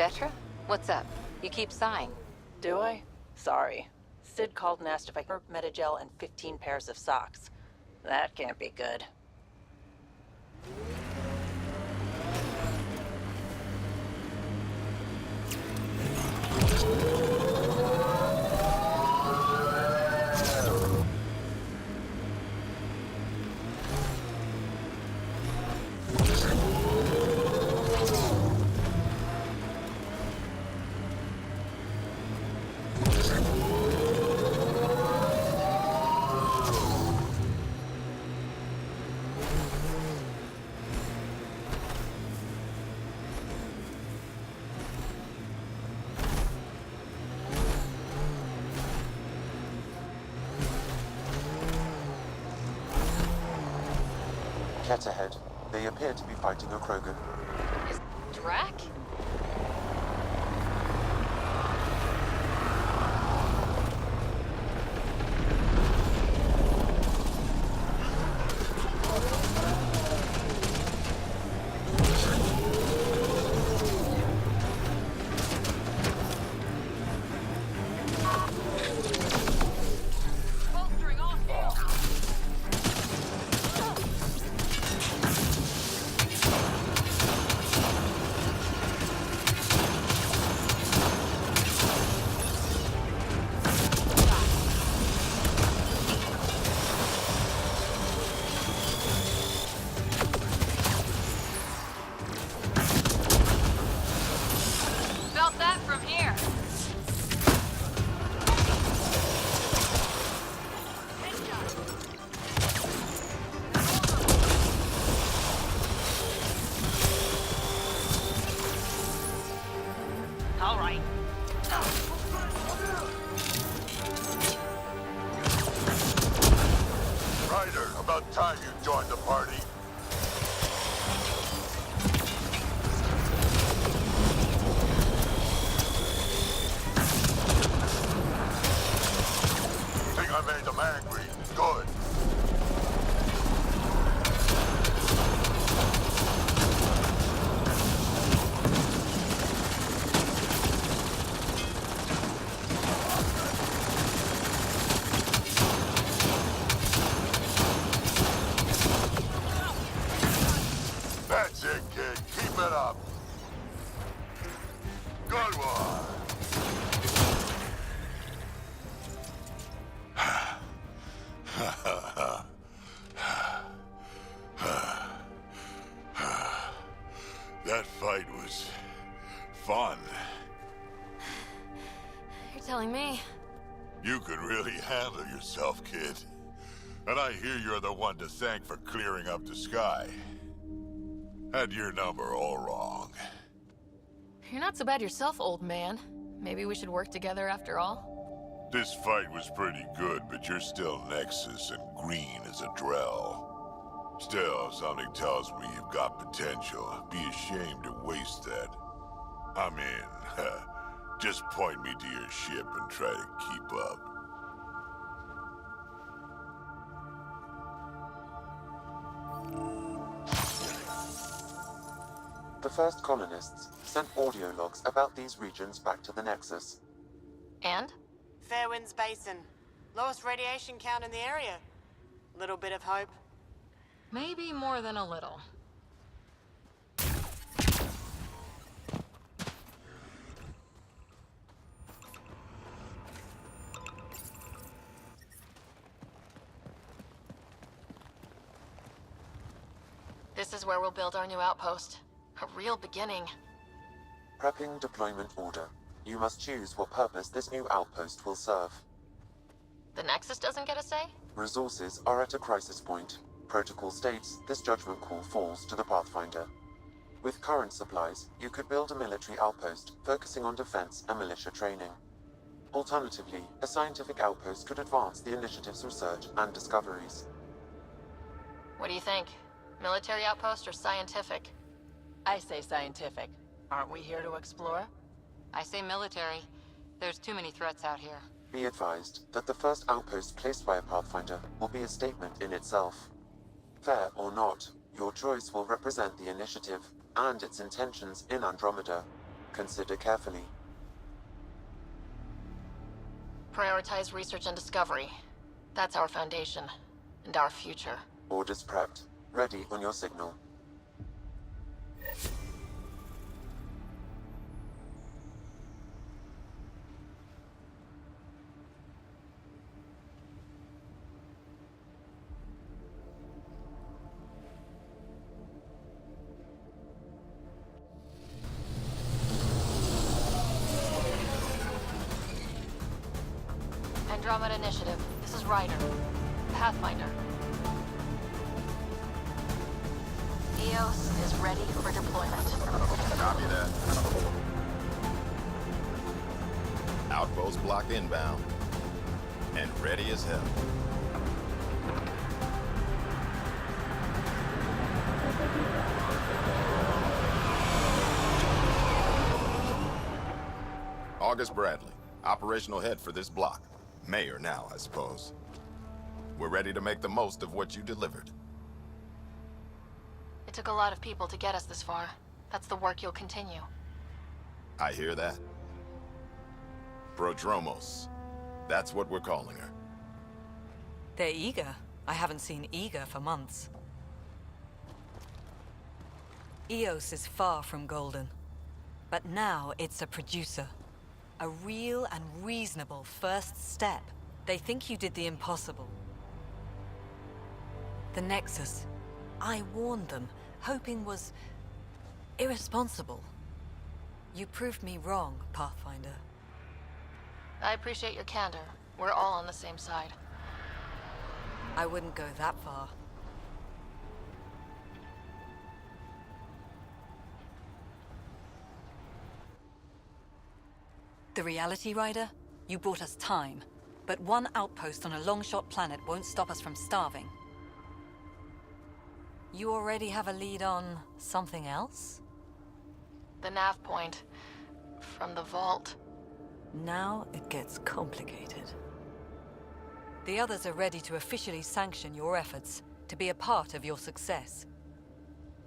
Vetra? What's up? You keep sighing. Do I? Sorry. Sid called and asked if I could Metagel and 15 pairs of socks. That can't be good. Cat ahead. They appear to be fighting a Krogan. Is Drac? About time you joined the party. Think I made them angry? Good. That's it, kid. Keep it up. Good one. That fight was fun. You're telling me. You could really handle yourself, kid. And I hear you're the one to thank for clearing up the sky. Had your number all wrong. You're not so bad yourself, old man. Maybe we should work together after all? This fight was pretty good, but you're still Nexus and green as a Drell. Still, something tells me you've got potential. Be ashamed to waste that. I mean, just point me to your ship and try to keep up. The first colonists sent audio logs about these regions back to the Nexus. And? Fairwinds Basin. Lowest radiation count in the area. Little bit of hope. Maybe more than a little. This is where we'll build our new outpost. A real beginning. Prepping deployment order. You must choose what purpose this new outpost will serve. The Nexus doesn't get a say? Resources are at a crisis point. Protocol states this judgment call falls to the Pathfinder. With current supplies, you could build a military outpost focusing on defense and militia training. Alternatively, a scientific outpost could advance the initiative's research and discoveries. What do you think? Military outpost or scientific? I say scientific. Aren't we here to explore? I say military. There's too many threats out here. Be advised that the first outpost placed by a Pathfinder will be a statement in itself. Fair or not, your choice will represent the initiative and its intentions in Andromeda. Consider carefully. Prioritize research and discovery. That's our foundation, and our future. Orders prepped. Ready on your signal. Andromeda Initiative. This is Ryder. Pathfinder. EOS is ready for deployment. Copy that. Outpost block inbound. And ready as hell. August Bradley, operational head for this block. Mayor now, I suppose. We're ready to make the most of what you delivered. It took a lot of people to get us this far. That's the work you'll continue. I hear that. Prodromos. That's what we're calling her. They're eager. I haven't seen eager for months. EOS is far from golden. But now it's a producer. A real and reasonable first step. They think you did the impossible. The Nexus. I warned them, hoping was irresponsible. You proved me wrong, Pathfinder. I appreciate your candor. We're all on the same side. I wouldn't go that far. The Reality Rider? You brought us time. But one outpost on a long-shot planet won't stop us from starving. You already have a lead on something else? The nav point. From the vault. Now it gets complicated. The others are ready to officially sanction your efforts, to be a part of your success.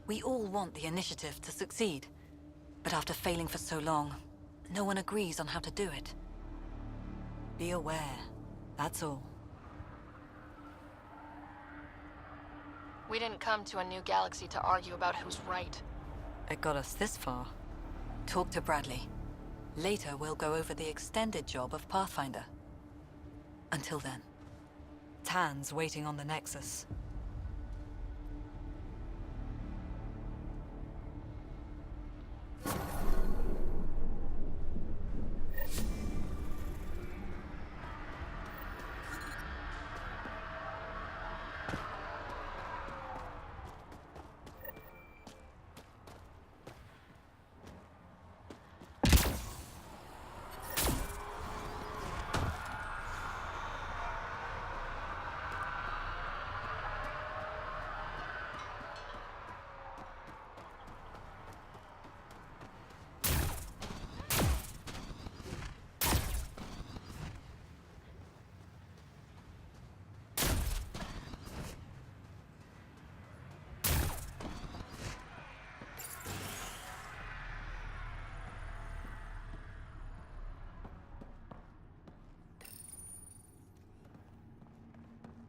We all want the initiative to succeed, but after failing for so long, no one agrees on how to do it. Be aware, that's all. We didn't come to a new galaxy to argue about who's right. It got us this far. Talk to Bradley. Later, we'll go over the extended job of Pathfinder. Until then, Tan's waiting on the Nexus.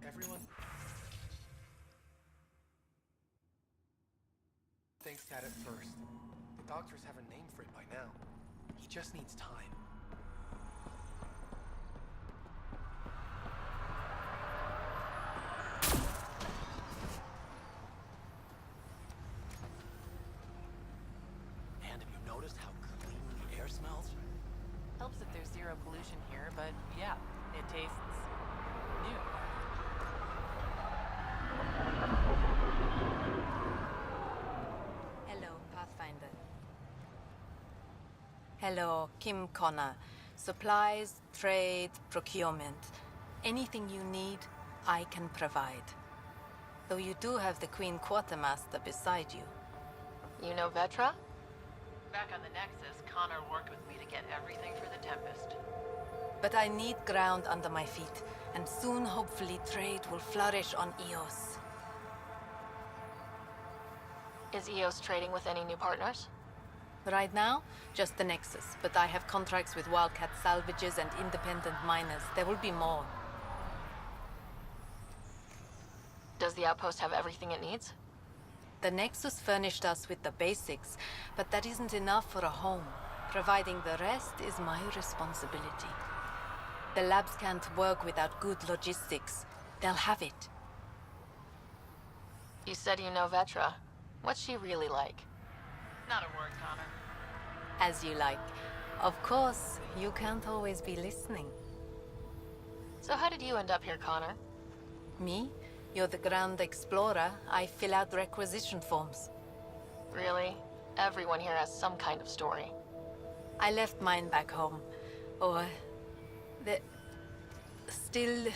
Everyone thinks that at first. The doctors have a name for it by now. He just needs time. And have you noticed how clean the air smells? Helps if there's zero pollution here, but yeah, it tastes new. Hello, Pathfinder. Hello, Kim Connor. Supplies, trade, procurement. Anything you need, I can provide. Though you do have the Queen Quartermaster beside you. You know Vetra? Back on the Nexus, Connor worked with me to get everything for the Tempest. But I need ground under my feet, and soon, hopefully, trade will flourish on EOS. Is EOS trading with any new partners? Right now, just the Nexus, but I have contracts with Wildcat salvages and independent miners. There will be more. Does the outpost have everything it needs? The Nexus furnished us with the basics, but that isn't enough for a home. Providing the rest is my responsibility. The labs can't work without good logistics. They'll have it. You said you know Vetra. What's she really like? Not a word, Connor. As you like. Of course, you can't always be listening. So how did you end up here, Connor? Me? You're the Grand Explorer. I fill out requisition forms. Really? Everyone here has some kind of story. I left mine back home. Or... the... still...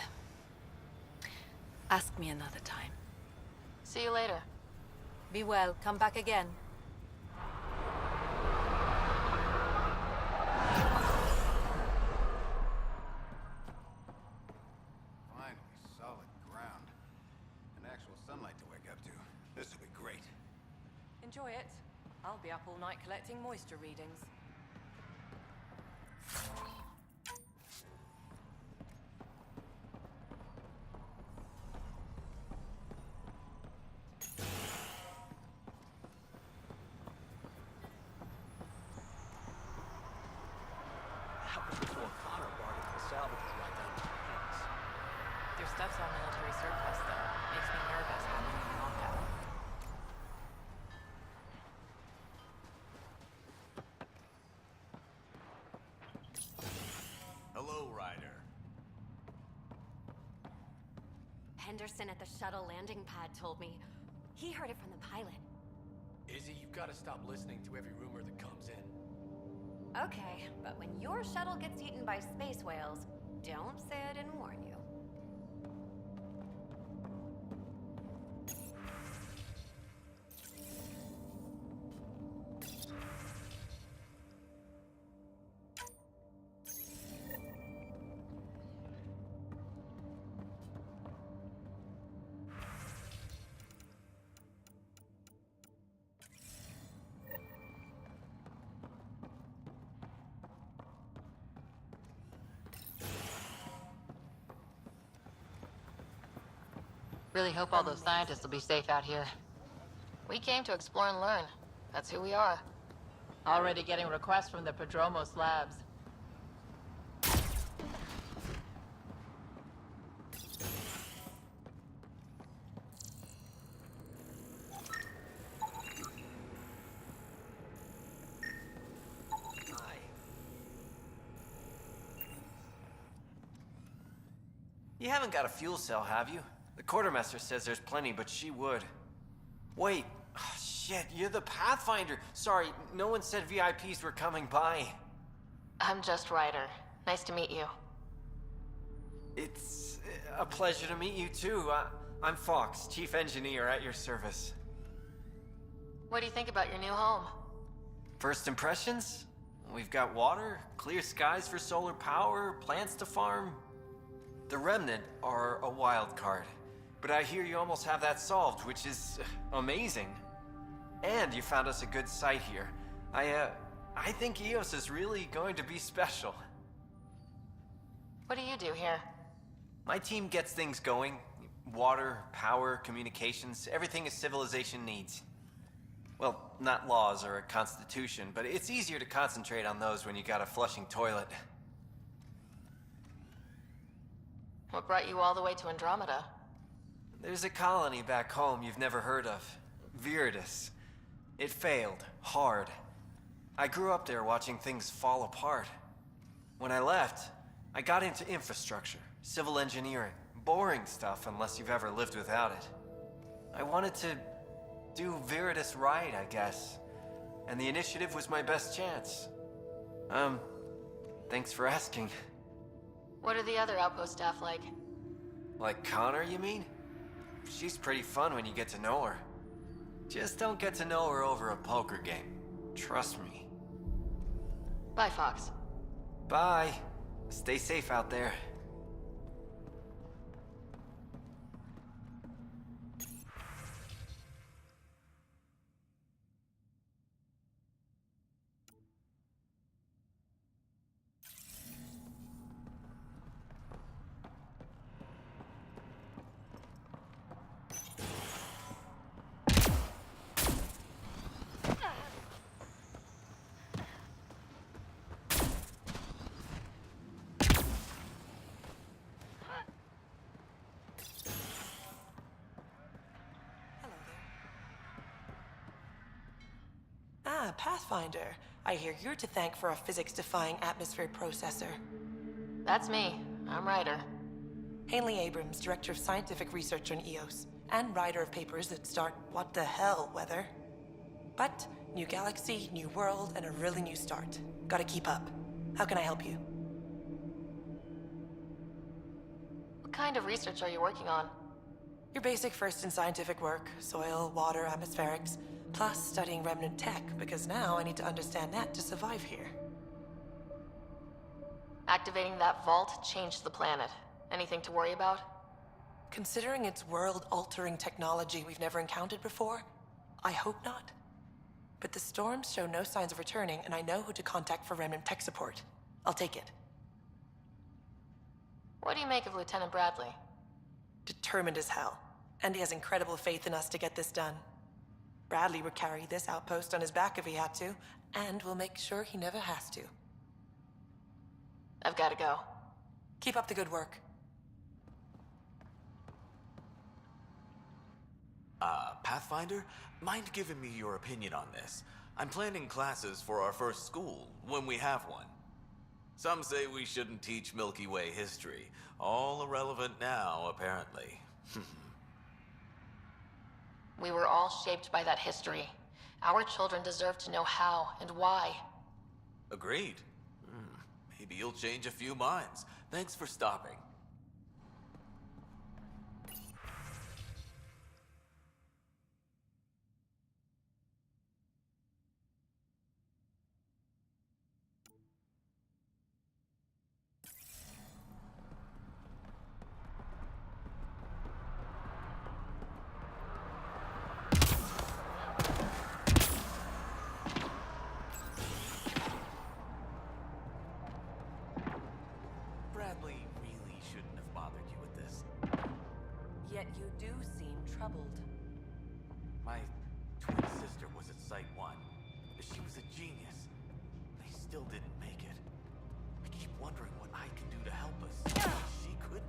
Ask me another time. See you later. Be well. Come back again. Finally, solid ground. And actual sunlight to wake up to. This will be great. Enjoy it. I'll be up all night collecting moisture readings. Their stuff's on military surplus, though. Makes me nervous having them on that. Hello, Ryder. Henderson at the shuttle landing pad told me. He heard it from the pilot. Izzy, you've got to stop listening to every rumor that comes in. Okay, but when your shuttle gets eaten by space whales, don't say I didn't warn you. Really hope all those scientists will be safe out here. We came to explore and learn. That's who we are. Already getting requests from the Prodromos labs. You haven't got a fuel cell, have you? The quartermaster says there's plenty, but she would. Wait, oh, shit, you're the Pathfinder. Sorry, no one said VIPs were coming by. I'm just Ryder. Nice to meet you. It's a pleasure to meet you too. I'm Fox, chief engineer at your service. What do you think about your new home? First impressions? We've got water, clear skies for solar power, plants to farm. The Remnant are a wild card. But I hear you almost have that solved, which is amazing. And you found us a good site here. I think EOS is really going to be special. What do you do here? My team gets things going. Water, power, communications, everything a civilization needs. Well, not laws or a constitution, but it's easier to concentrate on those when you got a flushing toilet. What brought you all the way to Andromeda? There's a colony back home you've never heard of. Viridis. It failed. Hard. I grew up there watching things fall apart. When I left, I got into infrastructure, civil engineering. Boring stuff unless you've ever lived without it. I wanted to do Viridis right, I guess. And the initiative was my best chance. Thanks for asking. What are the other outpost staff like? Like Connor, you mean? She's pretty fun when you get to know her. Just don't get to know her over a poker game. Trust me. Bye, Fox. Bye. Stay safe out there. Pathfinder. I hear you're to thank for a physics-defying atmosphere processor. That's me. I'm Ryder. Haley Abrams, Director of Scientific Research on EOS, and writer of papers that start what the hell weather. But, new galaxy, new world, and a really new start. Gotta keep up. How can I help you? What kind of research are you working on? Your basic first in scientific work, soil, water, atmospherics, plus studying remnant tech, because now I need to understand that to survive here. Activating that vault changed the planet. Anything to worry about? Considering it's world-altering technology we've never encountered before, I hope not. But the storms show no signs of returning, and I know who to contact for remnant tech support. I'll take it. What do you make of Lieutenant Bradley? Determined as hell. And he has incredible faith in us to get this done. Bradley would carry this outpost on his back if he had to, and we'll make sure he never has to. I've got to go. Keep up the good work. Pathfinder? Mind giving me your opinion on this? I'm planning classes for our first school, when we have one. Some say we shouldn't teach Milky Way history. All irrelevant now, apparently. We were all shaped by that history. Our children deserve to know how and why. Agreed. Maybe you'll change a few minds. Thanks for stopping. Bradley really shouldn't have bothered you with this. Yet you do seem troubled. My twin sister was at Site 1. She was a genius. They still didn't make it. I keep wondering what I can do to help us. She couldn't.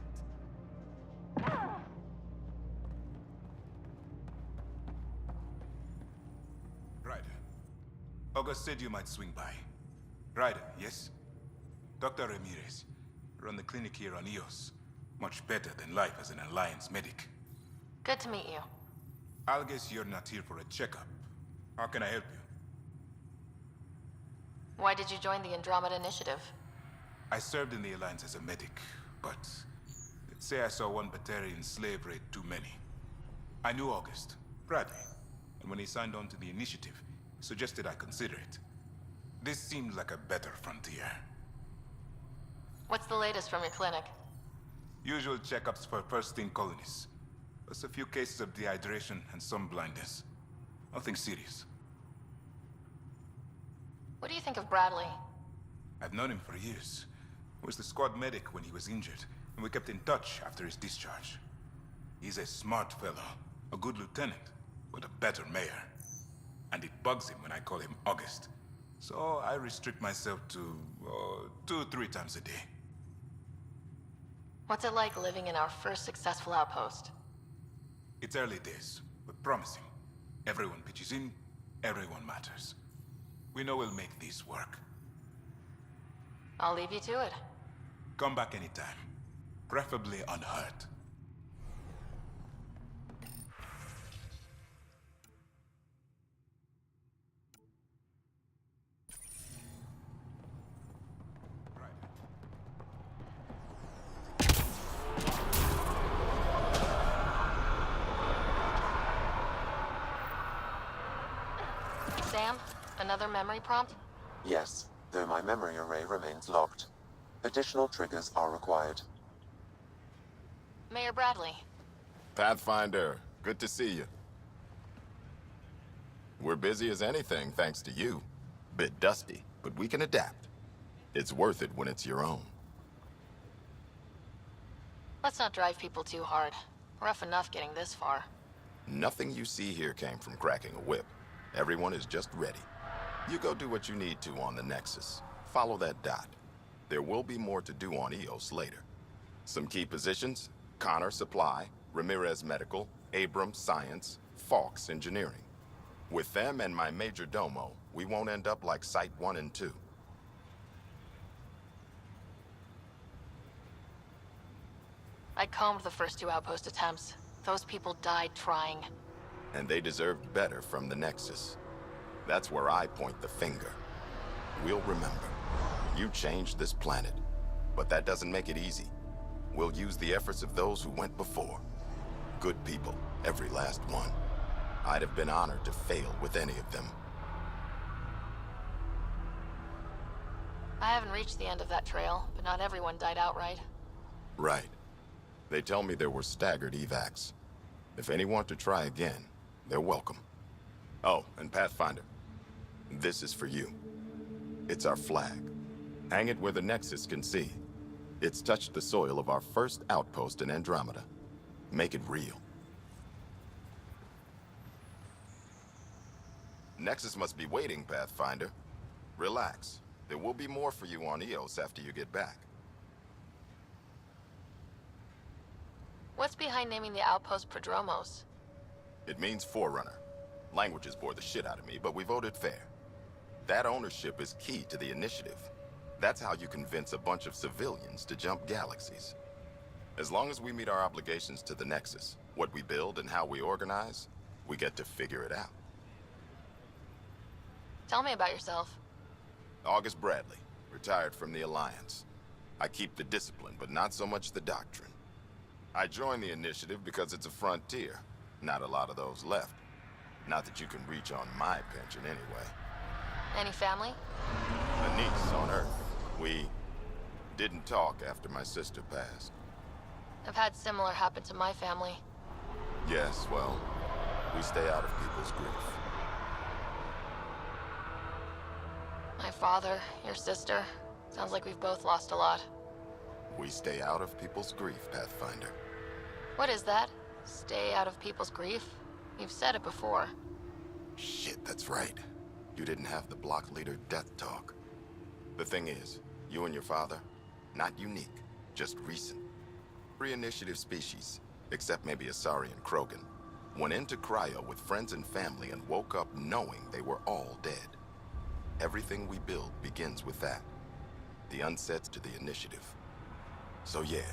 Ryder. August said you might swing by. Ryder, yes? Dr. Ramirez. Run the clinic here on EOS. Much better than life as an Alliance medic. Good to meet you. I'll guess you're not here for a checkup. How can I help you? Why did you join the Andromeda Initiative? I served in the Alliance as a medic, but let's say I saw one Batarian slave raid too many. I knew August, Bradley, and when he signed on to the initiative, he suggested I consider it. This seemed like a better frontier. What's the latest from your clinic? Usual checkups for first-in colonists. Plus a few cases of dehydration and some blindness. Nothing serious. What do you think of Bradley? I've known him for years. I was the squad medic when he was injured, and we kept in touch after his discharge. He's a smart fellow, a good lieutenant, but a better mayor. And it bugs him when I call him August. So I restrict myself to 2-3 times a day. What's it like living in our first successful outpost? It's early days, but promising. Everyone pitches in, everyone matters. We know we'll make this work. I'll leave you to it. Come back anytime. Preferably unhurt. Sam, another memory prompt? Yes, though my memory array remains locked. Additional triggers are required. Mayor Bradley. Pathfinder, good to see you. We're busy as anything, thanks to you. Bit dusty, but we can adapt. It's worth it when it's your own. Let's not drive people too hard. Rough enough getting this far. Nothing you see here came from cracking a whip. Everyone is just ready. You go do what you need to on the Nexus. Follow that dot. There will be more to do on EOS later. Some key positions: Connor Supply, Ramirez Medical, Abrams Science, Fawkes Engineering. With them and my major domo, we won't end up like Site 1 and 2. I combed the first 2 outpost attempts. Those people died trying. And they deserved better from the Nexus. That's where I point the finger. We'll remember. You changed this planet, but that doesn't make it easy. We'll use the efforts of those who went before. Good people, every last one. I'd have been honored to fail with any of them. I haven't reached the end of that trail, but not everyone died outright. Right. They tell me there were staggered evacs. If any want to try again, they're welcome. Oh, and Pathfinder, this is for you. It's our flag. Hang it where the Nexus can see. It's touched the soil of our first outpost in Andromeda. Make it real. Nexus must be waiting, Pathfinder. Relax. There will be more for you on Eos after you get back. What's behind naming the outpost Prodromos? It means Forerunner. Languages bore the shit out of me, but we voted fair. That ownership is key to the initiative. That's how you convince a bunch of civilians to jump galaxies. As long as we meet our obligations to the Nexus, what we build and how we organize, we get to figure it out. Tell me about yourself. August Bradley, retired from the Alliance. I keep the discipline, but not so much the doctrine. I joined the initiative because it's a frontier. Not a lot of those left. Not that you can reach on my pension anyway. Any family? A niece on Earth. We didn't talk after my sister passed. I've had similar happen to my family. Yes, well, we stay out of people's grief. My father, your sister. Sounds like we've both lost a lot. We stay out of people's grief, Pathfinder. What is that? Stay out of people's grief? You've said it before. Shit, that's right. You didn't have the block leader death talk. The thing is, you and your father, not unique, just recent. Pre-initiative species, except maybe Asari and Krogan, went into cryo with friends and family and woke up knowing they were all dead. Everything we build begins with that. The unsets to the initiative. So yeah,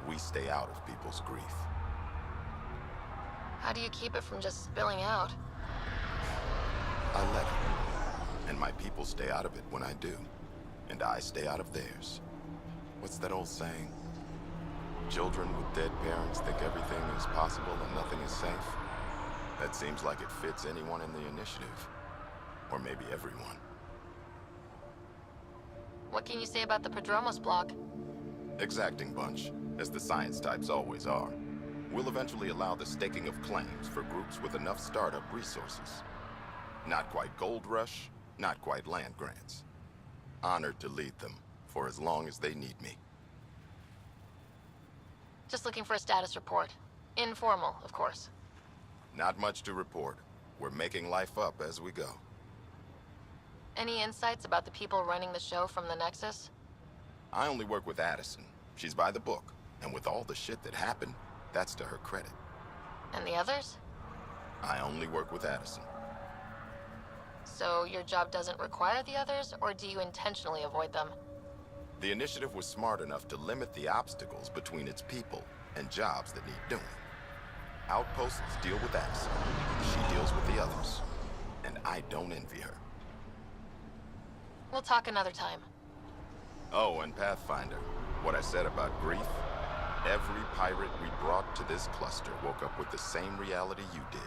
we stay out of people's grief. How do you keep it from just spilling out? I let it. And my people stay out of it when I do. And I stay out of theirs. What's that old saying? Children with dead parents think everything is possible and nothing is safe. That seems like it fits anyone in the initiative. Or maybe everyone. What can you say about the Prodromos block? Exacting bunch, as the science types always are. We'll eventually allow the staking of claims for groups with enough startup resources. Not quite gold rush, not quite land grants. Honored to lead them, for as long as they need me. Just looking for a status report. Informal, of course. Not much to report. We're making life up as we go. Any insights about the people running the show from the Nexus? I only work with Addison. She's by the book. And with all the shit that happened, that's to her credit. And the others? I only work with Addison. So your job doesn't require the others, or do you intentionally avoid them? The initiative was smart enough to limit the obstacles between its people and jobs that need doing. Outposts deal with Addison. She deals with the others. And I don't envy her. We'll talk another time. Oh, and Pathfinder, what I said about grief? Every pirate we brought to this cluster woke up with the same reality you did.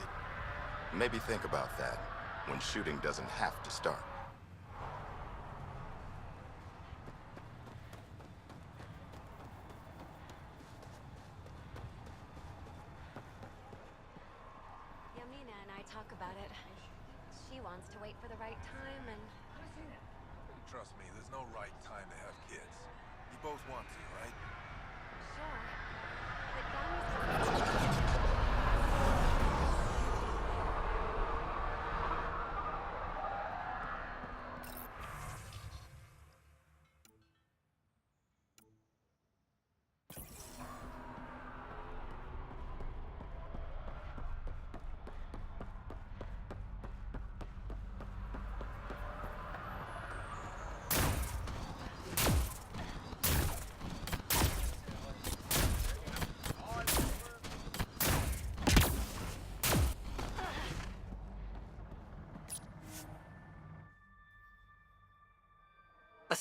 Maybe think about that when shooting doesn't have to start. Yamina and I talk about it. She wants to wait for the right time and... Trust me, there's no right time to have kids. You both want to, right? Sure. But Yami's...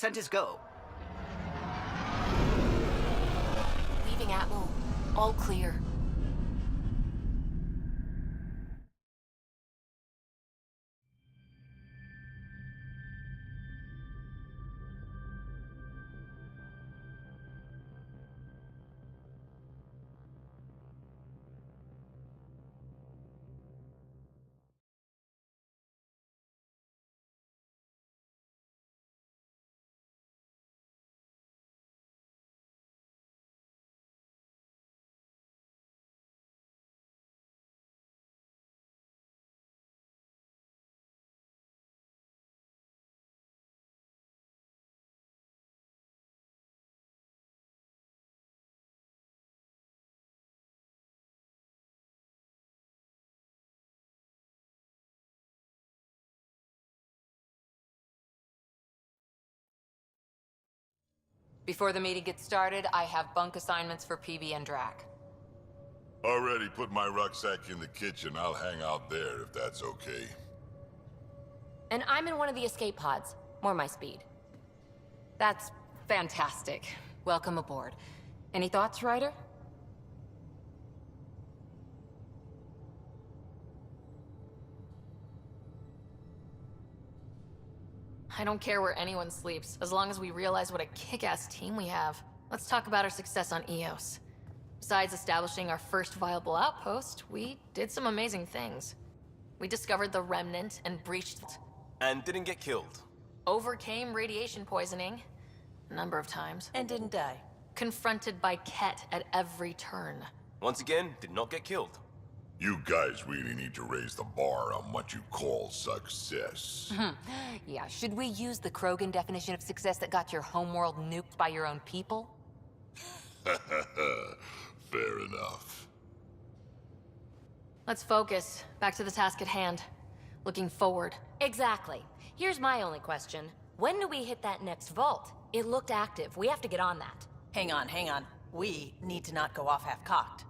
Descent is go. Leaving Atmo. All clear. Before the meeting gets started, I have bunk assignments for PB and Drac. Already put my rucksack in the kitchen. I'll hang out there if that's okay. And I'm in one of the escape pods. More my speed. That's fantastic. Welcome aboard. Any thoughts, Ryder? I don't care where anyone sleeps, as long as we realize what a kick-ass team we have. Let's talk about our success on Eos. Besides establishing our first viable outpost, we did some amazing things. We discovered the Remnant and breached it. And didn't get killed. Overcame radiation poisoning a number of times. And didn't die. Confronted by Ket at every turn. Once again, did not get killed. You guys really need to raise the bar on what you call success. Yeah, should we use the Krogan definition of success that got your homeworld nuked by your own people? Fair enough. Let's focus. Back to the task at hand. Looking forward. Exactly. Here's my only question. When do we hit that next vault? It looked active. We have to get on that. Hang on. We need to not go off half-cocked.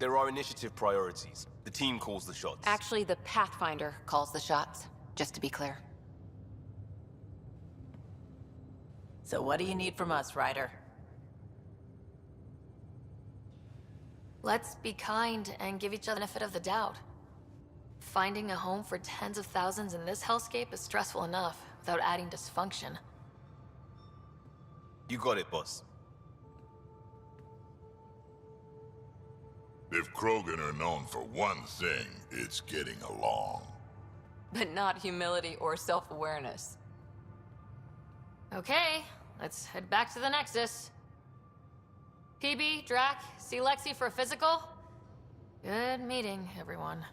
There are initiative priorities. The team calls the shots. Actually, the Pathfinder calls the shots, just to be clear. So what do you need from us, Ryder? Let's be kind and give each other the benefit of the doubt. Finding a home for tens of thousands in this hellscape is stressful enough, without adding dysfunction. You got it, boss. If Krogan are known for one thing, it's getting along. But not humility or self-awareness. Okay, let's head back to the Nexus. PB, Drac, see Lexi for a physical? Good meeting, everyone.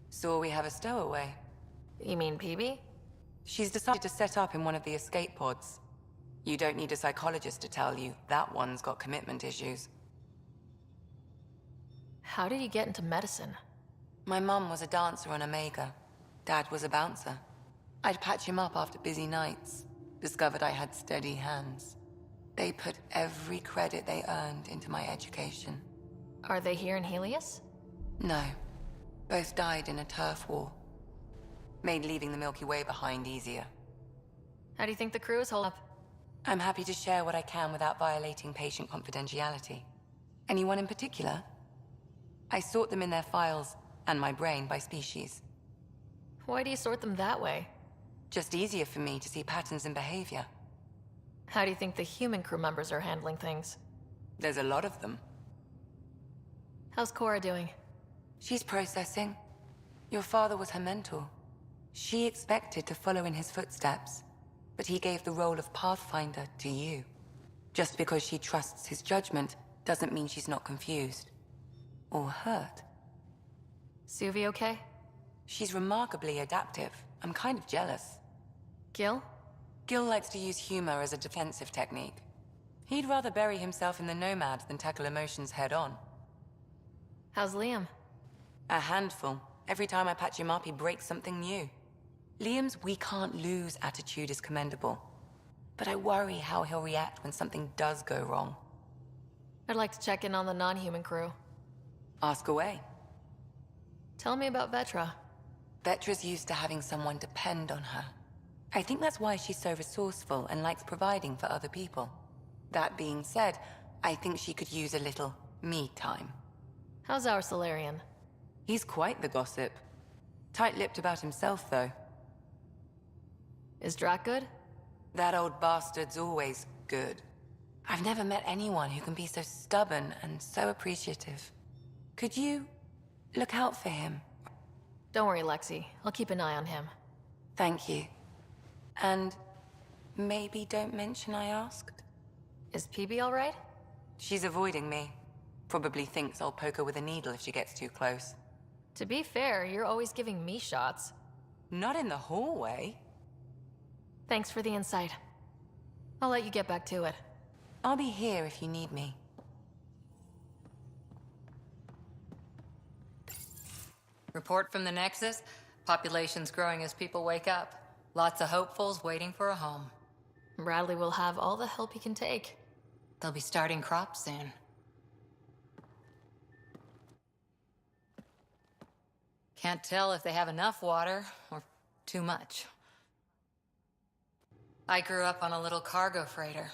So we have a stowaway. You mean PB? She's decided to set up in one of the escape pods. You don't need a psychologist to tell you that one's got commitment issues. How did you get into medicine? My mum was a dancer on Omega. Dad was a bouncer. I'd patch him up after busy nights. Discovered I had steady hands. They put every credit they earned into my education. Are they here in Helios? No. Both died in a turf war. Made leaving the Milky Way behind easier. How do you think the crew is holding up? I'm happy to share what I can without violating patient confidentiality. Anyone in particular? I sort them in their files, and my brain by species. Why do you sort them that way? Just easier for me to see patterns in behavior. How do you think the human crew members are handling things? There's a lot of them. How's Cora doing? She's processing. Your father was her mentor. She expected to follow in his footsteps, but he gave the role of Pathfinder to you. Just because she trusts his judgment doesn't mean she's not confused. Or hurt. Suvi okay? She's remarkably adaptive. I'm kind of jealous. Gil? Gil likes to use humor as a defensive technique. He'd rather bury himself in the Nomad than tackle emotions head-on. How's Liam? A handful. Every time I patch him up, he breaks something new. Liam's we can't lose attitude is commendable. But I worry how he'll react when something does go wrong. I'd like to check in on the non-human crew. Ask away. Tell me about Vetra. Vetra's used to having someone depend on her. I think that's why she's so resourceful and likes providing for other people. That being said, I think she could use a little me time. How's our Solarian? He's quite the gossip. Tight-lipped about himself, though. Is Drac good? That old bastard's always good. I've never met anyone who can be so stubborn and so appreciative. Could you look out for him? Don't worry, Lexi. I'll keep an eye on him. Thank you. And maybe don't mention I asked? Is PB all right? She's avoiding me. Probably thinks I'll poke her with a needle if she gets too close. To be fair, you're always giving me shots. Not in the hallway. Thanks for the insight. I'll let you get back to it. I'll be here if you need me. Report from the Nexus. Population's growing as people wake up. Lots of hopefuls waiting for a home. Bradley will have all the help he can take. They'll be starting crops soon. Can't tell if they have enough water or too much. I grew up on a little cargo freighter.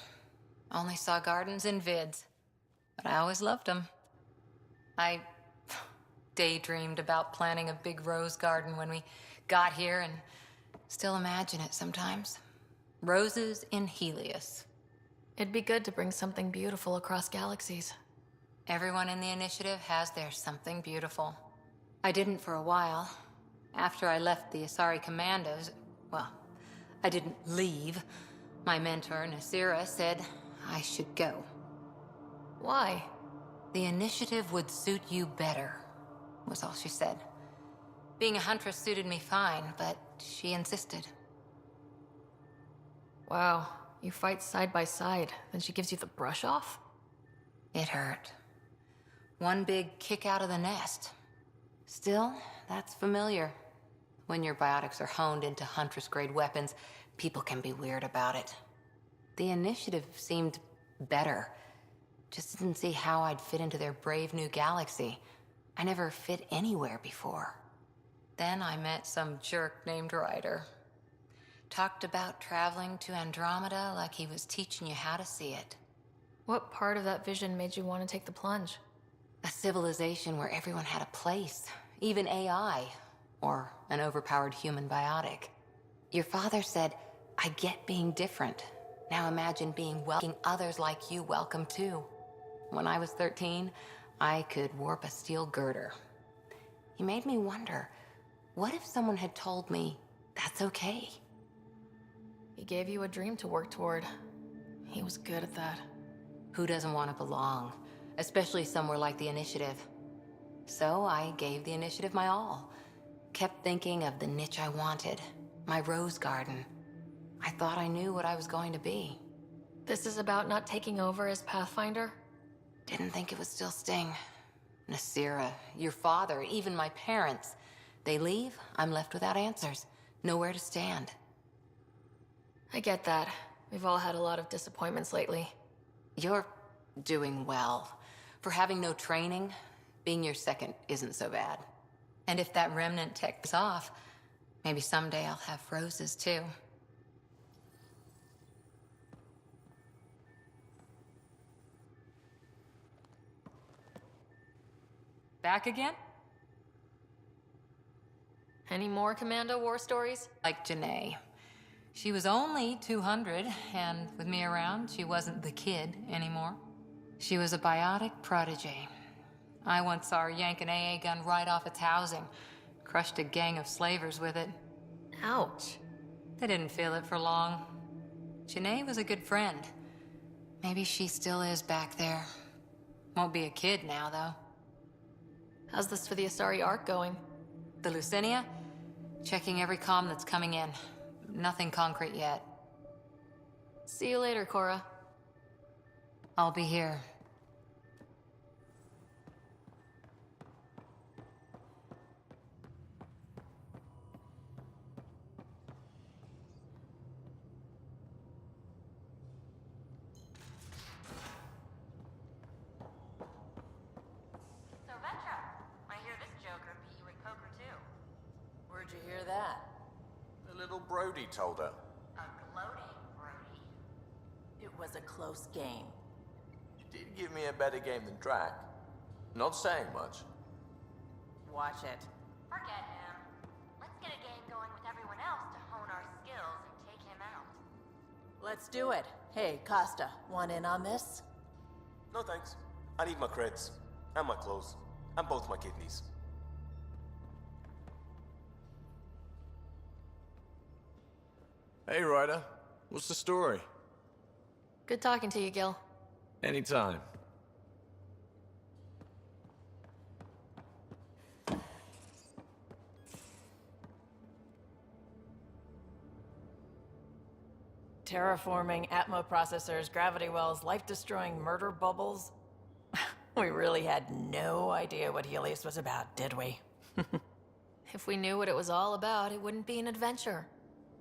Only saw gardens in vids, but I always loved them. I daydreamed about planting a big rose garden when we got here and still imagine it sometimes. Roses in Helios. It'd be good to bring something beautiful across galaxies. Everyone in the initiative has their something beautiful. I didn't for a while. After I left the Asari Commandos, well, I didn't leave. My mentor, Nasira, said I should go. Why? The initiative would suit you better, was all she said. Being a huntress suited me fine, but she insisted. Wow, you fight side by side, then she gives you the brush off? It hurt. One big kick out of the nest. Still, that's familiar. When your biotics are honed into Huntress-grade weapons, people can be weird about it. The initiative seemed better. Just didn't see how I'd fit into their brave new galaxy. I never fit anywhere before. Then I met some jerk named Ryder. Talked about traveling to Andromeda like he was teaching you how to see it. What part of that vision made you want to take the plunge? A civilization where everyone had a place, even AI, or an overpowered human biotic. Your father said, I get being different. Now imagine being welcoming others like you welcome too. When I was 13, I could warp a steel girder. He made me wonder, what if someone had told me that's okay? He gave you a dream to work toward. He was good at that. Who doesn't want to belong? Especially somewhere like the Initiative. So I gave the Initiative my all. Kept thinking of the niche I wanted. My rose garden. I thought I knew what I was going to be. This is about not taking over as Pathfinder? Didn't think it would still sting. Nasira, your father, even my parents. They leave, I'm left without answers. Nowhere to stand. I get that. We've all had a lot of disappointments lately. You're doing well. For having no training, being your second isn't so bad. And if that remnant tech is off, maybe someday I'll have roses too. Back again? Any more Commando war stories? Like Janae. She was only 200, and with me around, she wasn't the kid anymore. She was a biotic protege. I once saw her yank an AA gun right off its housing. Crushed a gang of slavers with it. Ouch. They didn't feel it for long. Janae was a good friend. Maybe she still is back there. Won't be a kid now, though. How's this for the Asari arc going? The Lucinia? Checking every comm that's coming in. Nothing concrete yet. See you later, Cora. I'll be here. So, Vetra, I hear this joker beat you at poker, too. Where'd you hear that? The little Brody told her. A gloating Brody. It was a close game. He did give me a better game than Drac. Not saying much. Watch it. Forget him. Let's get a game going with everyone else to hone our skills and take him out. Let's do it. Hey, Costa, want in on this? No thanks. I need my creds. And my clothes. And both my kidneys. Hey, Ryder. What's the story? Good talking to you, Gil. Anytime. Terraforming, Atmo processors, gravity wells, life-destroying murder bubbles. We really had no idea what Helios was about, did we? If we knew what it was all about, it wouldn't be an adventure.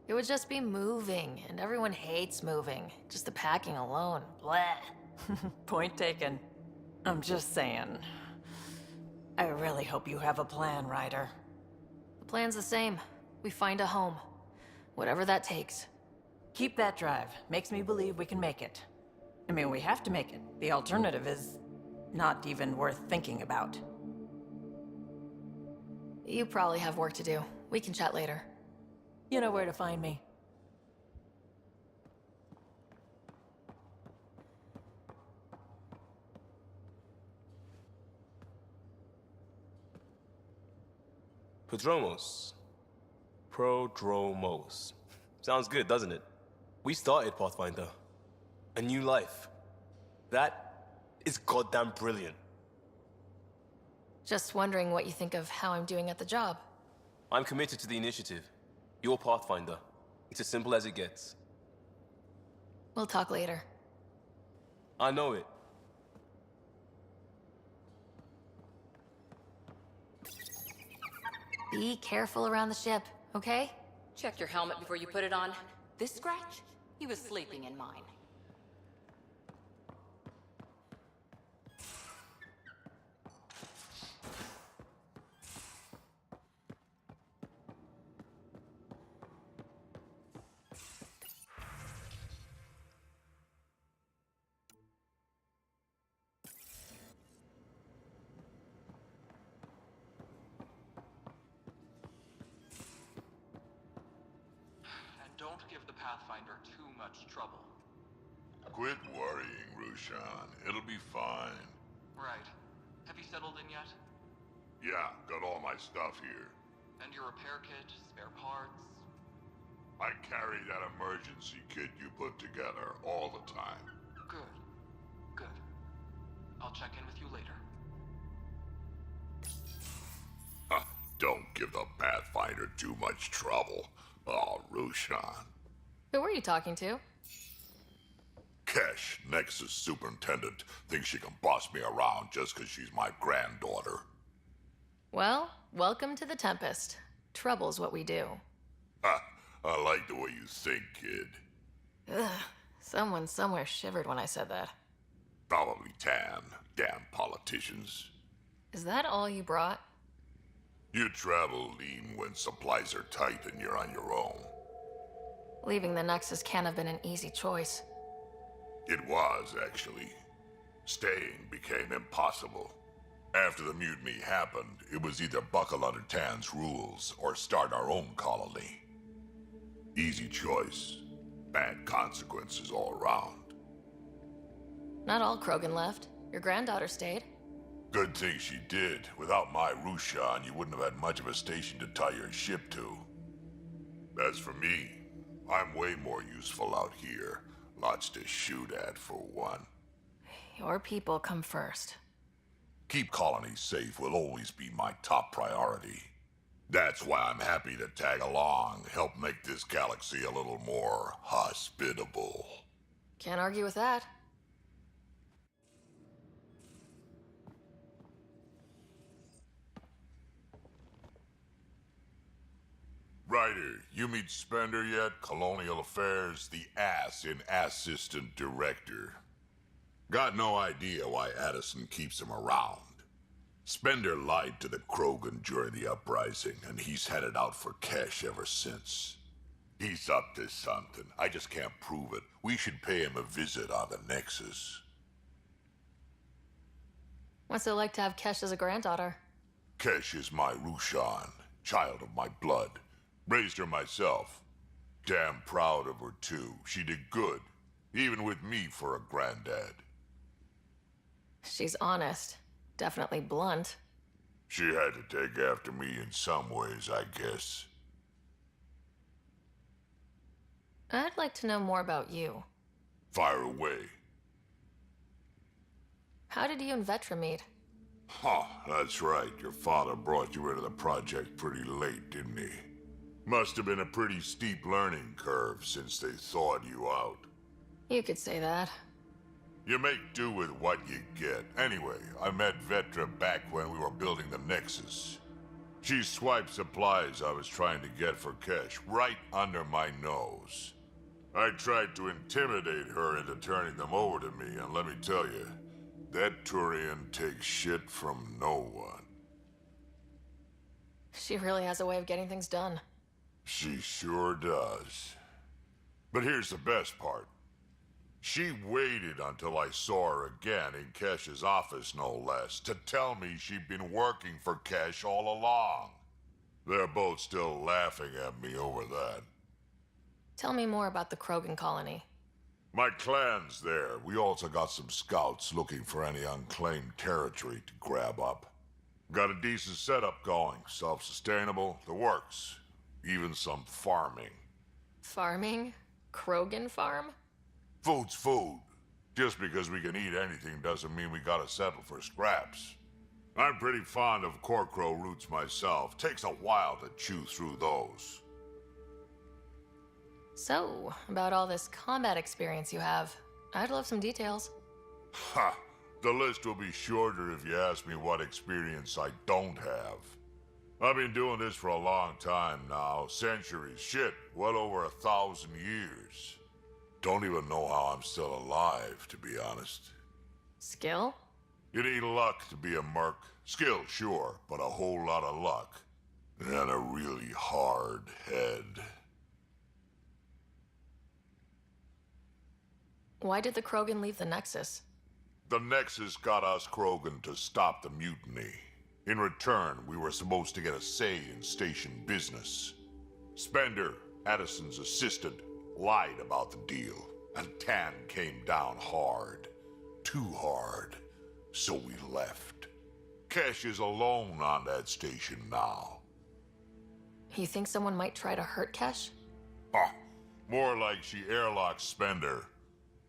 It would just be moving, and everyone hates moving. Just the packing alone. Bleh. Point taken. I'm just saying. I really hope you have a plan, Ryder. The plan's the same. We find a home. Whatever that takes. Keep that drive. Makes me believe we can make it. I mean, we have to make it. The alternative is not even worth thinking about. You probably have work to do. We can chat later. You know where to find me. Prodromos. Prodromos. Sounds good, doesn't it? We started Pathfinder. A new life. That is goddamn brilliant. Just wondering what you think of how I'm doing at the job. I'm committed to the initiative. You're Pathfinder. It's as simple as it gets. We'll talk later. I know it. Be careful around the ship, okay? Check your helmet before you put it on. This scratch? He was sleeping in mine. Don't give the Pathfinder too much trouble. Quit worrying, Rushan. It'll be fine. Right. Have you settled in yet? Yeah, got all my stuff here. And your repair kit, spare parts? I carry that emergency kit you put together all the time. Good. Good. I'll check in with you later. Don't give the Pathfinder too much trouble. Oh, Rushan. Who were you talking to? Kesh, Nexus superintendent, thinks she can boss me around just because she's my granddaughter. Well, welcome to the Tempest. Trouble's what we do. I like the way you think, kid. Ugh. Someone somewhere shivered when I said that. Probably Tan. Damn politicians. Is that all you brought? You travel lean when supplies are tight and you're on your own. Leaving the Nexus can't have been an easy choice. It was, actually. Staying became impossible. After the mutiny happened, it was either buckle under Tan's rules or start our own colony. Easy choice. Bad consequences all around. Not all Krogan left. Your granddaughter stayed. Good thing she did. Without my Rushan, you wouldn't have had much of a station to tie your ship to. As for me, I'm way more useful out here. Lots to shoot at, for one. Your people come first. Keep colonies safe will always be my top priority. That's why I'm happy to tag along, help make this galaxy a little more hospitable. Can't argue with that. Ryder, you meet Spender yet? Colonial Affairs, the ass in Assistant Director. Got no idea why Addison keeps him around. Spender lied to the Krogan during the uprising, and he's headed out for cash ever since. He's up to something. I just can't prove it. We should pay him a visit on the Nexus. What's it like to have Kesh as a granddaughter? Kesh is my Rushan, child of my blood. Raised her myself. Damn proud of her, too. She did good, even with me for a granddad. She's honest. Definitely blunt. She had to take after me in some ways, I guess. I'd like to know more about you. Fire away. How did you and Vetra meet? Huh, that's right. Your father brought you into the project pretty late, didn't he? Must have been a pretty steep learning curve since they thawed you out. You could say that. You make do with what you get. Anyway, I met Vetra back when we were building the Nexus. She swiped supplies I was trying to get for Kesh right under my nose. I tried to intimidate her into turning them over to me, and let me tell you, that Turian takes shit from no one. She really has a way of getting things done. She sure does. But here's the best part. She waited until I saw her again in Kesh's office, no less, to tell me she'd been working for Kesh all along. They're both still laughing at me over that. Tell me more about the Krogan colony. My clan's there. We also got some scouts looking for any unclaimed territory to grab up. Got a decent setup going, self-sustainable, the works. Even some farming. Farming? Krogan farm? Food's food. Just because we can eat anything doesn't mean we gotta settle for scraps. I'm pretty fond of Corcrow roots myself. Takes a while to chew through those. So, about all this combat experience you have, I'd love some details. Ha! The list will be shorter if you ask me what experience I don't have. I've been doing this for a long time now. Centuries. Shit, well over 1,000 years. Don't even know how I'm still alive, to be honest. Skill? You need luck to be a merc. Skill, sure, but a whole lot of luck. And a really hard head. Why did the Krogan leave the Nexus? The Nexus got us Krogan to stop the mutiny. In return, we were supposed to get a say in station business. Spender, Addison's assistant, lied about the deal, and Tan came down hard. Too hard. So we left. Kesh is alone on that station now. You think someone might try to hurt Kesh? More like she airlocks Spender.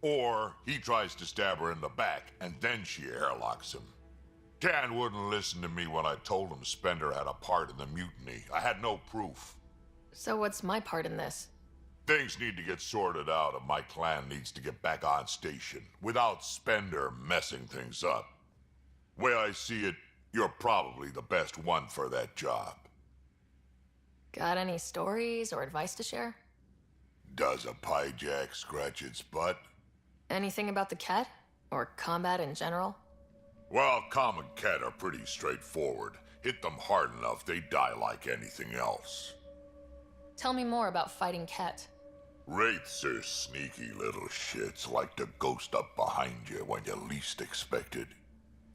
Or he tries to stab her in the back, and then she airlocks him. Tan wouldn't listen to me when I told him Spender had a part in the mutiny. I had no proof. So what's my part in this? Things need to get sorted out, and my clan needs to get back on station, without Spender messing things up. Way I see it, you're probably the best one for that job. Got any stories or advice to share? Does a pyjak scratch its butt? Anything about the Ket? Or combat in general? Well, common Ket are pretty straightforward. Hit them hard enough, they die like anything else. Tell me more about fighting Ket. Wraiths are sneaky little shits, like to ghost up behind you when you least expect it.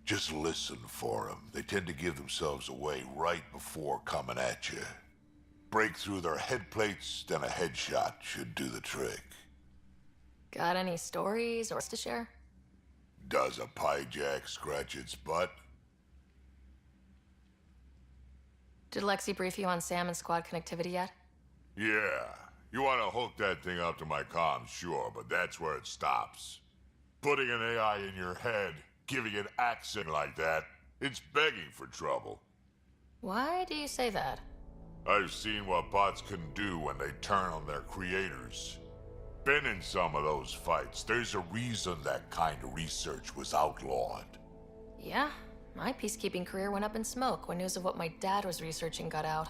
Just listen for them. They tend to give themselves away right before coming at you. Break through their head plates, then a headshot should do the trick. Got any stories or to share? Does a pyjak scratch its butt? Did Lexi brief you on Sam and squad connectivity yet? Yeah. You want to hook that thing up to my comms, sure, but that's where it stops. Putting an AI in your head, giving it accent like that, it's begging for trouble. Why do you say that? I've seen what bots can do when they turn on their creators. Been in some of those fights. There's a reason that kind of research was outlawed. Yeah, my peacekeeping career went up in smoke when news of what my dad was researching got out.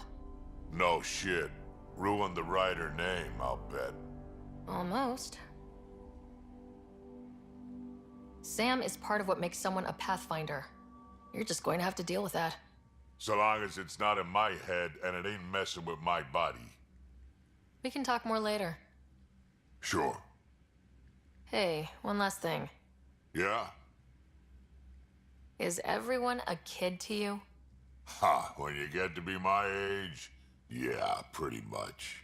No shit. Ruined the writer name, I'll bet. Almost. Sam is part of what makes someone a Pathfinder. You're just going to have to deal with that. So long as it's not in my head and it ain't messing with my body. We can talk more later. Sure. Hey, one last thing. Yeah? Is everyone a kid to you? Ha, when you get to be my age, yeah, pretty much.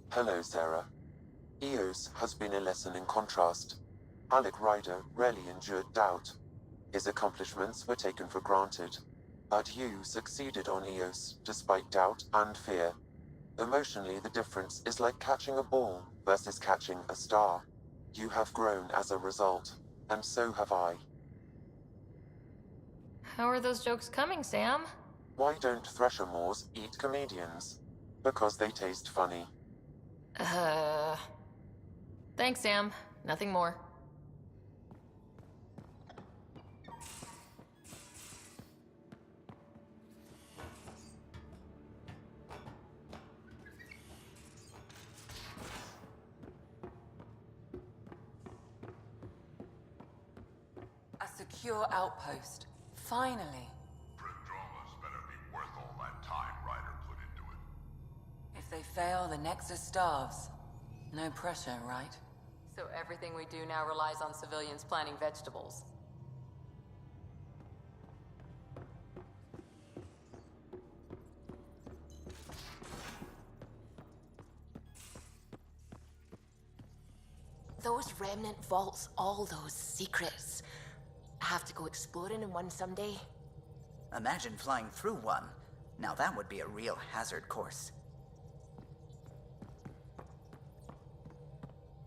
Hello, Sarah. Eos has been a lesson in contrast. Alec Ryder rarely endured doubt. His accomplishments were taken for granted. But you succeeded on Eos, despite doubt and fear. Emotionally, the difference is like catching a ball versus catching a star. You have grown as a result, and so have I. How are those jokes coming, Sam? Why don't Threshermoors eat comedians? Because they taste funny. Thanks, Sam. Nothing more. A secure outpost. Finally. Prodroma's better be worth all that time Ryder put into it. If they fail, the Nexus starves. No pressure, right? So everything we do now relies on civilians planting vegetables. Those remnant vaults, all those secrets. I have to go exploring in one someday. Imagine flying through one. Now that would be a real hazard course.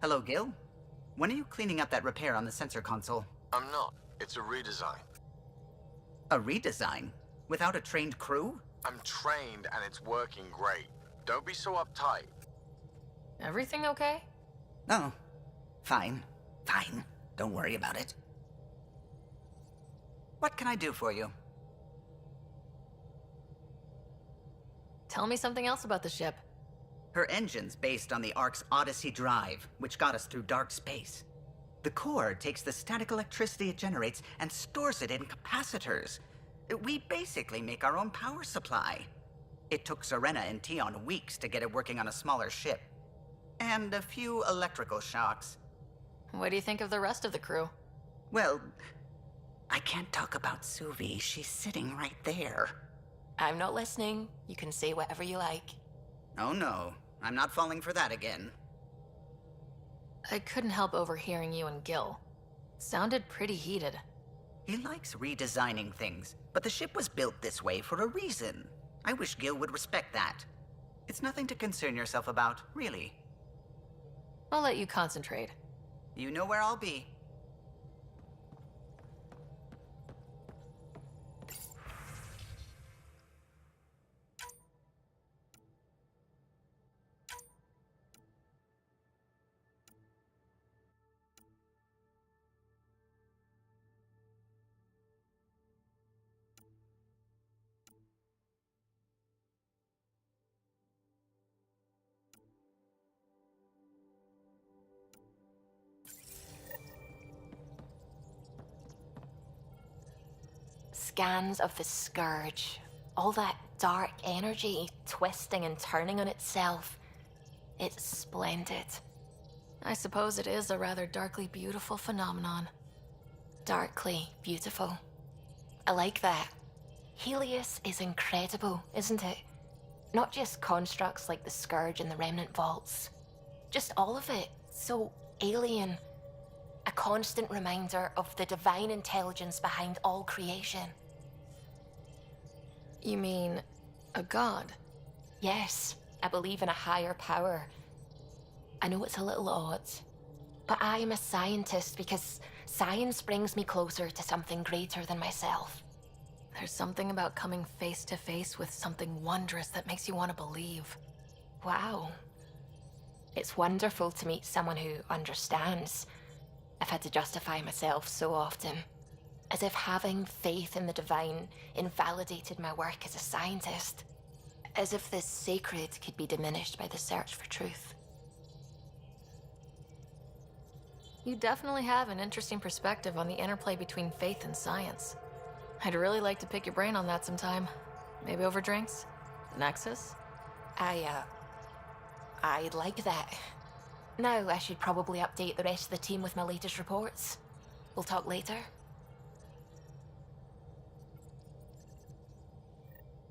Hello, Gil? When are you cleaning up that repair on the sensor console? I'm not. It's a redesign. A redesign? Without a trained crew? I'm trained and it's working great. Don't be so uptight. Everything okay? Oh, fine. Fine. Don't worry about it. What can I do for you? Tell me something else about the ship. Her engine's based on the Ark's Odyssey drive, which got us through dark space. The core takes the static electricity it generates and stores it in capacitors. We basically make our own power supply. It took Serena and Tion weeks to get it working on a smaller ship. And a few electrical shocks. What do you think of the rest of the crew? Well, I can't talk about Suvi. She's sitting right there. I'm not listening. You can say whatever you like. Oh no, I'm not falling for that again. I couldn't help overhearing you and Gil. Sounded pretty heated. He likes redesigning things, but the ship was built this way for a reason. I wish Gil would respect that. It's nothing to concern yourself about, really. I'll let you concentrate. You know where I'll be. Scans of the Scourge. All that dark energy twisting and turning on itself. It's splendid. I suppose it is a rather darkly beautiful phenomenon. Darkly beautiful. I like that. Helios is incredible, isn't it? Not just constructs like the Scourge and the Remnant Vaults. Just all of it. So alien. A constant reminder of the divine intelligence behind all creation. You mean a god? Yes, I believe in a higher power. I know it's a little odd, but I am a scientist because science brings me closer to something greater than myself. There's something about coming face to face with something wondrous that makes you want to believe. Wow. It's wonderful to meet someone who understands. I've had to justify myself so often, as if having faith in the divine invalidated my work as a scientist, as if the sacred could be diminished by the search for truth. You definitely have an interesting perspective on the interplay between faith and science. I'd really like to pick your brain on that sometime. Maybe over drinks? The Nexus? I'd like that. Now I should probably update the rest of the team with my latest reports. We'll talk later.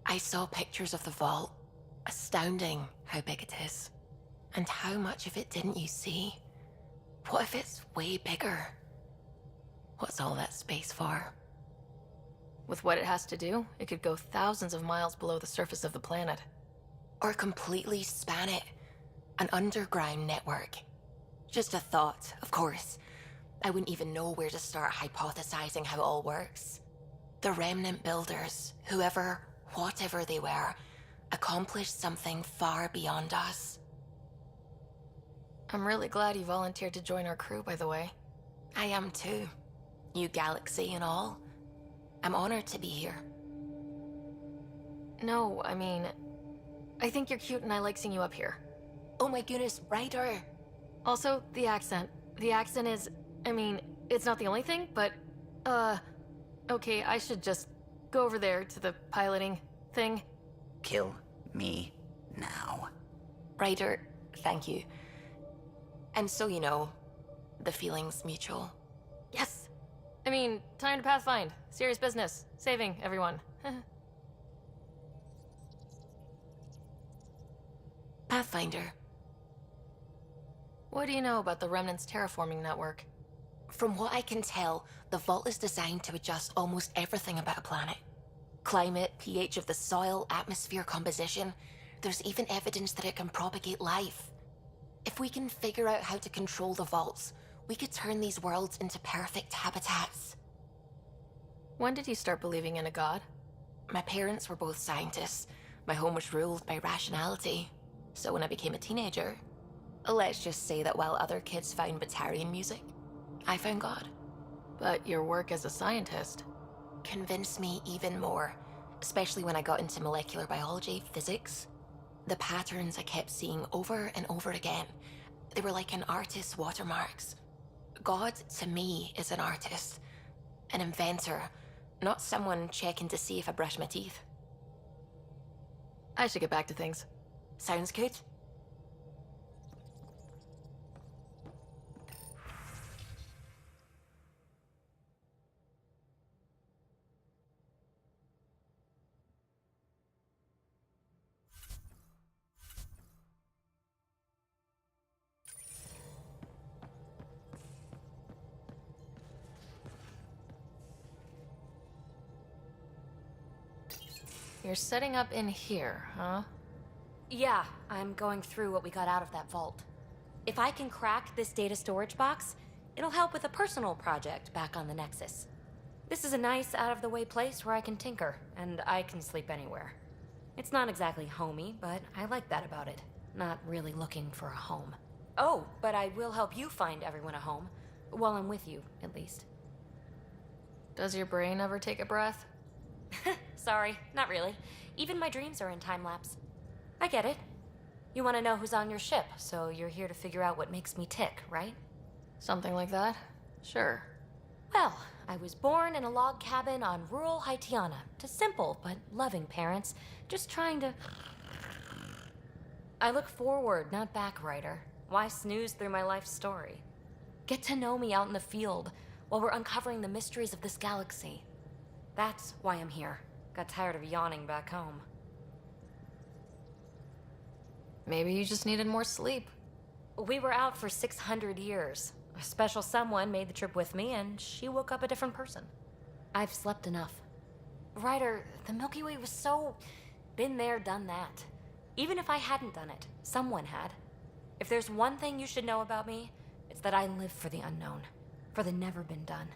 I saw pictures of the vault. Astounding how big it is. And how much of it didn't you see? What if it's way bigger? What's all that space for? With what it has to do, it could go thousands of miles below the surface of the planet. Or completely span it. An underground network. Just a thought, of course. I wouldn't even know where to start hypothesizing how it all works. The Remnant builders, whoever, whatever they were, accomplished something far beyond us. I'm really glad you volunteered to join our crew, by the way. I am too. New galaxy and all. I'm honored to be here. No, I mean, I think you're cute and I like seeing you up here. Oh my goodness, Ryder! Also, the accent. The accent is, I mean, it's not the only thing, but, okay, I should just go over there to the piloting thing. Kill me now. Ryder, thank you. And so you know, the feeling's mutual. Yes! I mean, time to pathfind. Serious business. Saving everyone. Pathfinder. What do you know about the Remnant's terraforming network? From what I can tell, the vault is designed to adjust almost everything about a planet. Climate, pH of the soil, atmosphere composition. There's even evidence that it can propagate life. If we can figure out how to control the vaults, we could turn these worlds into perfect habitats. When did you start believing in a god? My parents were both scientists. My home was ruled by rationality. So when I became a teenager, let's just say that while other kids found Batarian music, I found God. But your work as a scientist convinced me even more, especially when I got into molecular biology, physics. The patterns I kept seeing over and over again, they were like an artist's watermarks. God, to me, is an artist, an inventor, not someone checking to see if I brush my teeth. I should get back to things. Sounds good. You're setting up in here, huh? Yeah, I'm going through what we got out of that vault. If I can crack this data storage box, it'll help with a personal project back on the Nexus. This is a nice, out-of-the-way place where I can tinker, and I can sleep anywhere. It's not exactly homey, but I like that about it. Not really looking for a home. Oh, but I will help you find everyone a home. While I'm with you, at least. Does your brain ever take a breath? Sorry, not really. Even my dreams are in time-lapse. I get it. You want to know who's on your ship, so you're here to figure out what makes me tick, right? Something like that? Sure. Well, I was born in a log cabin on rural Haitiana to simple but loving parents, just trying to... I look forward, not back, Ryder. Why snooze through my life story? Get to know me out in the field while we're uncovering the mysteries of this galaxy. That's why I'm here. Got tired of yawning back home. Maybe you just needed more sleep. We were out for 600 years. A special someone made the trip with me, and she woke up a different person. I've slept enough. Ryder, the Milky Way was so... been there, done that. Even if I hadn't done it, someone had. If there's one thing you should know about me, it's that I live for the unknown. For the never been done.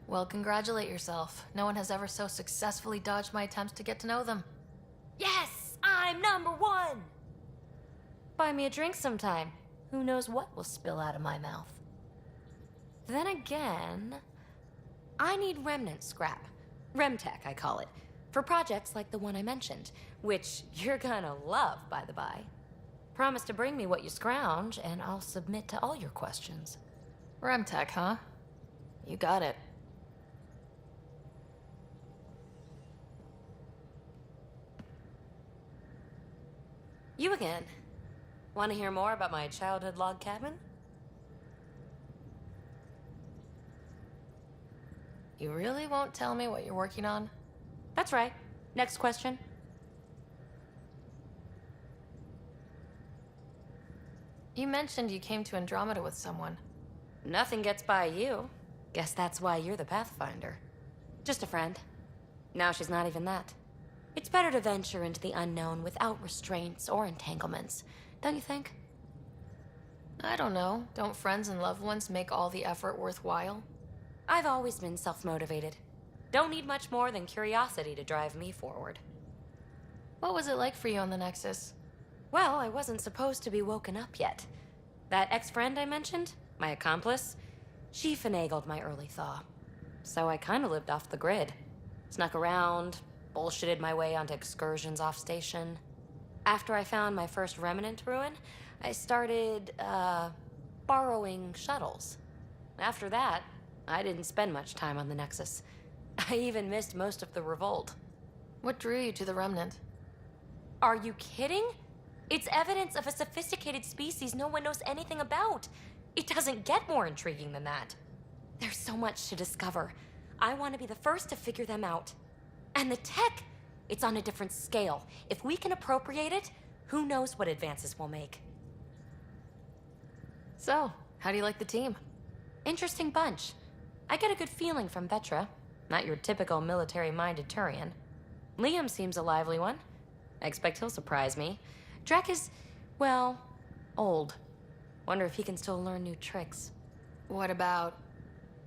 Well, congratulate yourself. No one has ever so successfully dodged my attempts to get to know them. Yes! I'm #1! Buy me a drink sometime. Who knows what will spill out of my mouth. Then again, I need remnant scrap. Remtech, I call it. For projects like the one I mentioned, which you're gonna love, by the by. Promise to bring me what you scrounge, and I'll submit to all your questions. Remtech, huh? You got it. You again. Want to hear more about my childhood log cabin? You really won't tell me what you're working on? That's right. Next question. You mentioned you came to Andromeda with someone. Nothing gets by you. Guess that's why you're the Pathfinder. Just a friend. Now she's not even that. It's better to venture into the unknown without restraints or entanglements, don't you think? I don't know. Don't friends and loved ones make all the effort worthwhile? I've always been self-motivated. Don't need much more than curiosity to drive me forward. What was it like for you on the Nexus? Well, I wasn't supposed to be woken up yet. That ex-friend I mentioned, my accomplice, she finagled my early thaw. So I kind of lived off the grid. Snuck around, bullshitted my way onto excursions off station. After I found my first remnant ruin, I started, borrowing shuttles. After that, I didn't spend much time on the Nexus. I even missed most of the revolt. What drew you to the remnant? Are you kidding? It's evidence of a sophisticated species no one knows anything about. It doesn't get more intriguing than that. There's so much to discover. I want to be the first to figure them out. And the tech, it's on a different scale. If we can appropriate it, who knows what advances we'll make. So, how do you like the team? Interesting bunch. I get a good feeling from Vetra. Not your typical military-minded Turian. Liam seems a lively one. I expect he'll surprise me. Drek is, well, old. Wonder if he can still learn new tricks. What about...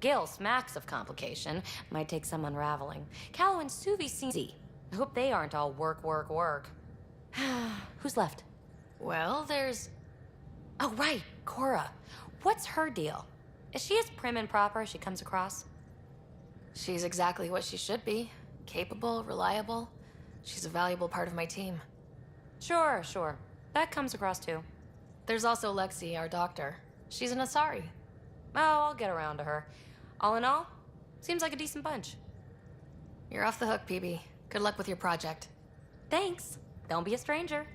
Gil smacks of complication. Might take some unraveling. Callow and Suvi seem easy. I hope they aren't all work, work, work. Who's left? Well, there's... Oh, right, Cora. What's her deal? Is she as prim and proper as she comes across? She's exactly what she should be. Capable, reliable. She's a valuable part of my team. Sure. That comes across too. There's also Lexi, our doctor. She's an Asari. Oh, I'll get around to her. All in all, seems like a decent bunch. You're off the hook, PB. Good luck with your project. Thanks. Don't be a stranger.